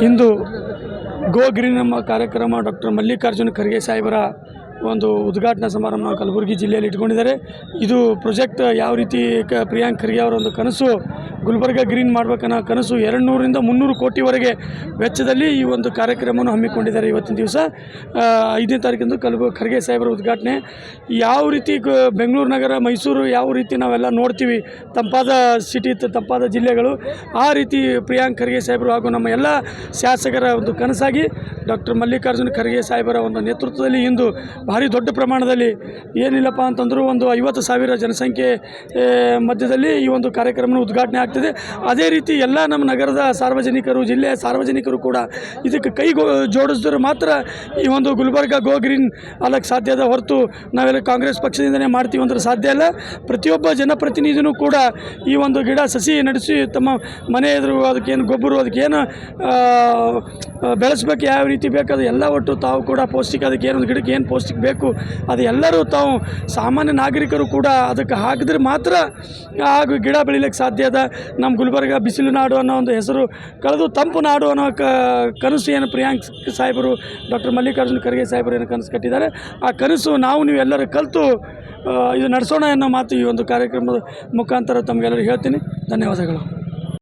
ಇಂದು go green ಎಂಬ ಕಾರ್ಯಕ್ರಮ doctor Mallikarjuna Kharge ಸಾಹೇಬರ ಒಂದು ಉದ್ಘಾಟನಾ ಸಮಾರಂಭ ಕಲಬುರಗಿ ಜಿಲ್ಲೆಯಲ್ಲಿ ಇಟ್ಕೊಂಡಿದ್ದಾರೆ. ಇದು ಪ್ರಾಜೆಕ್ಟ್ ಯಾವ ರೀತಿ ಪ್ರಿಯಾಂಕ್ ಖರ್ಗೆ ಅವರ ಒಂದು ಕನಸು ಗುಲ್ಬರ್ಗ ಗ್ರೀನ್ ಮಾಡಬೇಕನ್ನೋ ಕನಸು 200 ರಿಂದ 300 ಕೋಟಿವರೆಗೆ ವೆಚ್ಚದಲ್ಲಿ ಈ ಒಂದು ಕಾರ್ಯಕ್ರಮವನ್ನು ಹಮ್ಮಿಕೊಂಡಿದ್ದಾರೆ. ಇವತ್ತಿನ ದಿವಸ 5ನೇ ತಾರೀಕಿಂದು ಖರ್ಗೆ ಸಾಹೇಬರ ಉದ್ಘಾಟನೆ. ಯಾವ ರೀತಿ ಬೆಂಗಳೂರು ನಗರ, ಮೈಸೂರು ಯಾವ ರೀತಿ ನಾವೆಲ್ಲ ನೋಡ್ತೀವಿ, ತಂಪಾದ ಸಿಟಿ, ತಂಪಾದ ಜಿಲ್ಲೆಗಳು, ಆ ರೀತಿ ಪ್ರಿಯಾಂಕ್ ಖರ್ಗೆ ಸಾಹೇಬರು ಹಾಗೂ ನಮ್ಮ ಎಲ್ಲ ಶಾಸಕರ ಒಂದು ಕನಸಾಗಿ ಡಾಕ್ಟರ್ ಮಲ್ಲಿಕಾರ್ಜುನ ಖರ್ಗೆ ಸಾಹೇಬರ ಒಂದು ನೇತೃತ್ವದಲ್ಲಿ ಇಂದು ಭಾರಿ ದೊಡ್ಡ ಪ್ರಮಾಣದಲ್ಲಿ ಏನಿಲ್ಲಪ್ಪ ಅಂತಂದರೂ ಒಂದು 50,000 ಜನಸಂಖ್ಯೆ ಮಧ್ಯದಲ್ಲಿ ಈ ಒಂದು ಕಾರ್ಯಕ್ರಮ ಉದ್ಘಾಟನೆ ಆಗ್ತದೆ. ಅದೇ ರೀತಿ ಎಲ್ಲ ನಮ್ಮ ನಗರದ ಸಾರ್ವಜನಿಕರು, ಜಿಲ್ಲೆಯ ಸಾರ್ವಜನಿಕರು ಕೂಡ ಇದಕ್ಕೆ ಕೈ ಜೋಡಿಸಿದ್ರೆ ಮಾತ್ರ ಈ ಒಂದು ಗುಲ್ಬರ್ಗ ಗೋ ಗ್ರೀನ್ ಆಗಕ್ಕೆ ಸಾಧ್ಯ ಅದ. ಹೊರತು ನಾವೆಲ್ಲ ಕಾಂಗ್ರೆಸ್ ಪಕ್ಷದಿಂದನೇ ಮಾಡ್ತೀವಿ ಅಂದ್ರೆ ಸಾಧ್ಯ ಇಲ್ಲ. ಪ್ರತಿಯೊಬ್ಬ ಜನಪ್ರತಿನಿಧಿನೂ ಕೂಡ ಈ ಒಂದು ಗಿಡ ಸಸಿ ನಡೆಸಿ ತಮ್ಮ ಮನೆ ಎದುರು ಅದಕ್ಕೇನು ಗೊಬ್ಬರ, ಅದಕ್ಕೇನು ಬೆಳೆಸ್ಬೇಕು, ಯಾವ ರೀತಿ ಬೇಕು ಅದು ಎಲ್ಲ ಒಟ್ಟು ತಾವು ಕೂಡ ಪೌಷ್ಟಿಕ, ಅದಕ್ಕೆ ಏನೊಂದು ಗಿಡಕ್ಕೆ ಏನು ಪೌಷ್ಟಿಕ ಬೇಕು ಅದು ಎಲ್ಲರೂ ತಾವು ಸಾಮಾನ್ಯ ನಾಗರಿಕರು ಕೂಡ ಅದಕ್ಕೆ ಹಾಕಿದ್ರೆ ಮಾತ್ರ ಹಾಗೂ ಗಿಡ ಬೆಳಿಲಿಕ್ಕೆ ಸಾಧ್ಯ ಅದ. ನಮ್ಮ ಗುಲ್ಬರ್ಗ ಬಿಸಿಲು ನಾಡು ಅನ್ನೋ ಒಂದು ಹೆಸರು ಕಳೆದು ತಂಪು ನಾಡು ಅನ್ನೋ ಕನಸು ಏನು ಪ್ರಿಯಾಂಕ್ ಸಾಹೇಬರು, ಡಾಕ್ಟರ್ ಮಲ್ಲಿಕಾರ್ಜುನ ಖರ್ಗೆ ಸಾಹೇಬರು ಏನು ಕನಸು ಕಟ್ಟಿದ್ದಾರೆ, ಆ ಕನಸು ನೀವು ಎಲ್ಲರೂ ಕಲಿತು ಇದು ನಡೆಸೋಣ ಅನ್ನೋ ಮಾತು ಈ ಒಂದು ಕಾರ್ಯಕ್ರಮದ ಮುಖಾಂತರ ತಮಗೆಲ್ಲರೂ ಹೇಳ್ತೀನಿ. ಧನ್ಯವಾದಗಳು.